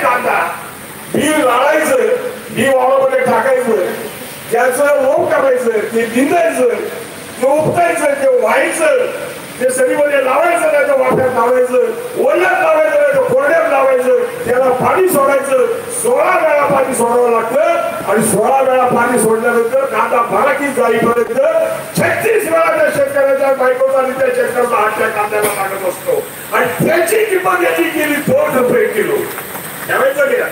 कांदा बी लावायचं, बी वावरामध्ये टाकायचं, त्याचं रोप करायचं, ते निंदायचं, ते उपटायचं, ते व्हायचं, ते सरीमध्ये लावायचं नाही तर वाफ्यात लावायचं, ओल्यात लावायचं नाही तर कोरड्यात लावायचं, त्याला पाणी सोडायचं. 16 वेळा पाणी सोडावं लागतं आणि 16 वेळा पाणी सोडल्यानंतर कांदा बाराखीत जाईपर्यंत 36 वेळा त्या शेतकऱ्याच्या बायकोचा आणि त्या शेतकऱ्याचा हात त्या कांद्याला लागत असतो आणि त्याची किंमत याची केली 2 रुपये किलो. ठेवायचं गेला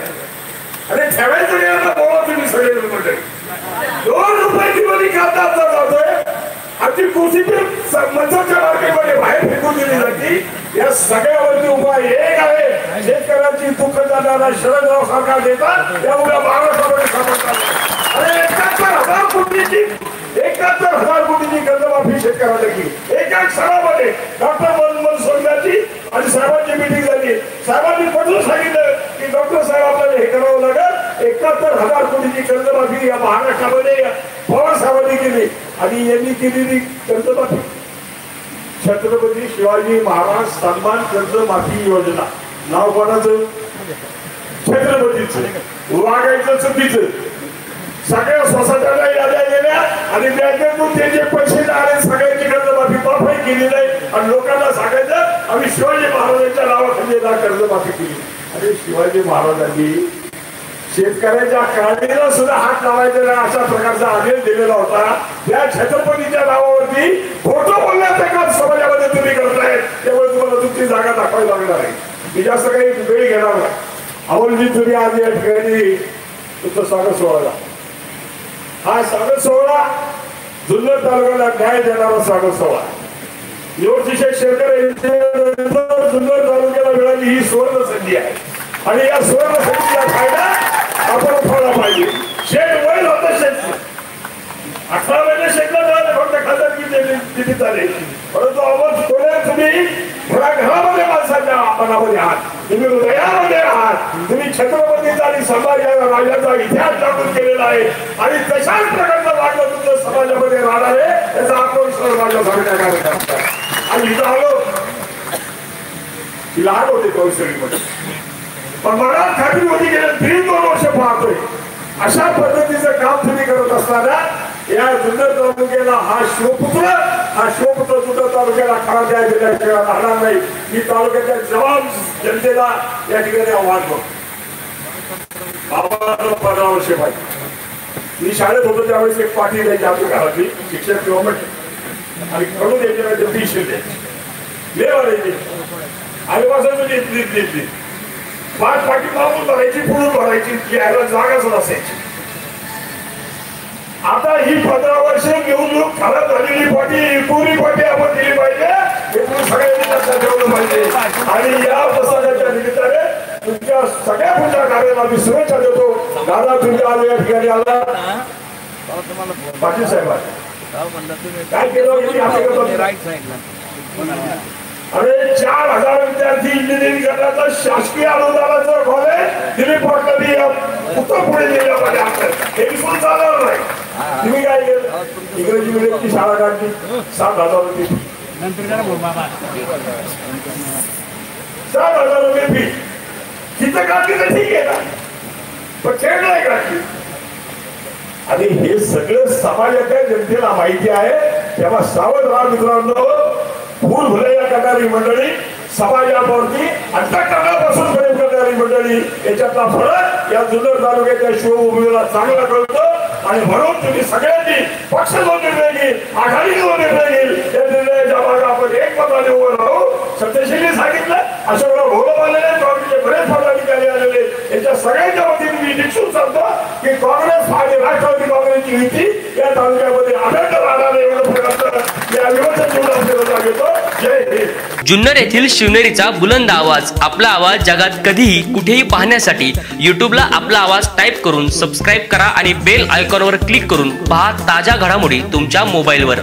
आणि ठेवायचं गेला तर बोला तुम्ही सगळे मंडळी 2 रुपये किलो कांदा जातोय. आधी कोथिंबीर मजूरच्या मार्केटमध्ये बाहेर फेकून दिली जाते. या सगळ्यावरती उपाय एक आहे, शेतकऱ्यांची दुःख जाणारा शरदराव सरकार देतात त्यामुळे महाराष्ट्रामध्ये सापडतात. अरे 71,000 कोटीची कर्जमाफी शेतकऱ्याला केली. एका क्षणामध्ये डॉक्टर मनमोहन सोनगाची आणि साहेबांची मिटिंग झाली. साहेबांनी पटवून सांगितलं की डॉक्टर साहेब आपल्याला हे करावं लागेल. 71,000 कोटीची कर्जमाफी या महाराष्ट्रामध्ये पवार साहेबांनी केली आणि यांनी केलेली कर्जमाफी छत्रपती शिवाजी महाराज सन्मान कर्जमाफी योजना. नाव कोणाचं? छत्रपतीचं. वागायचं चुकीचं. सगळ्या सोसायट्याला याद्या गेल्या आणि बँकेतून ते जे पैसे आले सगळ्यांची कर्जमाफी माफी केली नाही आणि लोकांना सांगायचं आम्ही शिवाजी महाराजांच्या नावाखाली कर्जमाफी केली. अरे शिवाजी महाराजांनी शेतकऱ्याच्या काळजीला सुद्धा हात लावायचा नाही अशा प्रकारचा आदेश दिलेला होता. त्या छत्रपतीच्या नावावरती खोटं बोलण्याचं काम समाजामध्ये तुम्ही करताय त्यामुळे तुम्हाला तुमची जागा दाखवावी लागणार आहे. मी जास्त काही वेळ घेणार नाही. अमोलजी तुम्ही आज या ठिकाणी तुमचं स्वागत सोहळा. हा स्वागत सोहळा जुन्नर तालुक्याला न्याय देणारा स्वागत सोहळा. निवडणुकीचे शेतकरी जुन्नर तालुक्याला मिळाली ही सुवर्ण संधी आहे आणि या सुवर्ण संधीचा फायदा आपण उठवला पाहिजे. शेत वय होतं शेत 18 महिने शेतला झाले फक्त खासदारकी किती झाले परंतु आपण थोड्या तुम्ही घरामध्ये माणसाच्या मनामध्ये आहात, तुम्ही हृदयामध्ये आहात, तुम्ही छत्रपतीचा आणि संभाजी राजाचा इतिहास टाकून केलेला आहे आणि तशाच प्रकारचा वाटलं तुमचं समाजामध्ये राहणार आहे याचा आत्मविश्वास माझ्या सांगण्यात. आणि इथं आलो ती लहान होते कौशलीमध्ये पण मला खात्री होती गेल्या 2 वर्ष पाहतोय अशा पद्धतीचं काम तुम्ही करत असताना या जुन्नर तालुक्याला हा शिवपुत्र जुन्नर तालुक्याला खरा द्या दिल्याशिवाय राहणार नाही. मी तालुक्याच्या जवान जनतेला या ठिकाणी आव्हान करतो. बाबा 15 वर्षे पाहिजे मी शाळेत होतो त्यावेळेस एक पाठी द्यायची आपली घरातली शिक्षक किंवा म्हटलं आणि कडून द्यायची नाही तर टीशर्ट द्यायची लेवायची आईपासून घेतली 5 पाठी मागून भरायची पुढून भरायची यायला जागाच नसायची. आता ही 15 वर्षे घेऊन खराब झालेली पाठी पुरी पाठी आपण दिली पाहिजे हे तुम्ही सगळ्यांनी लक्षात ठेवलं पाहिजे. आणि या प्रसंगाच्या निमित्ताने तुमच्या सगळ्या पुढच्या कार्याला मी शुभेच्छा देतो. दादा तुम्ही आज या ठिकाणी आला पाटील साहेब काय केलं अरे 4,000 विद्यार्थी इंजिनिअरिंग करण्याचा शासकीय अनुदानाचं कॉलेज दिलीप पाटलांनी उत्तर पुढे जिल्ह्यामध्ये आणलं. हे विसरून चालणार नाही. तुम्ही काय केलं इंग्रजी मिडियमची शाळा काढली 7,000 रुपये फी 7,000 रुपये फी तिथं काढली तर ठीक आहे ना पण खेळ नाही काढली. आणि हे सगळं समाजाच्या जनतेला माहिती आहे तेव्हा सावध राहा मित्रांनो. फूल भुलैया करणारी मंडळी समाजावरती अंतःकरणापासून प्रेम करणारी मंडळी याच्यातला फरक या जुन्नर तालुक्याच्या शिवभूमीला चांगला कळतो. आणि म्हणून तुम्ही सगळ्यांनी पक्ष जो निर्णय घेईल आघाडी जो निर्णय घेईल या निर्णयाच्या मागे आपण एकमताने उभं राहू. सत्यशीलने सांगितलं अशोकराव भोगम आलेले काँग्रेसचे बरेच पदाधिकारी आलेले याच्या सगळ्यांच्या वतीने मी निश्चित सांगतो की काँग्रेस आणि राष्ट्रवादी काँग्रेसची युती या तालुक्यामध्ये अखंड राहणार एवढं प्रकारचं या विरोधात निवडून घेतो. जय हिंद. जुन्नर येथील शिवनेरीचा बुलंद आवाज आपला आवाज जगात कधीही कुठेही पाहण्यासाठी यूट्यूबला आपला आवाज टाईप करून सबस्क्राईब करा आणि बेल आयकॉनवर क्लिक करून पहा ताज्या घडामोडी तुमच्या मोबाईलवर.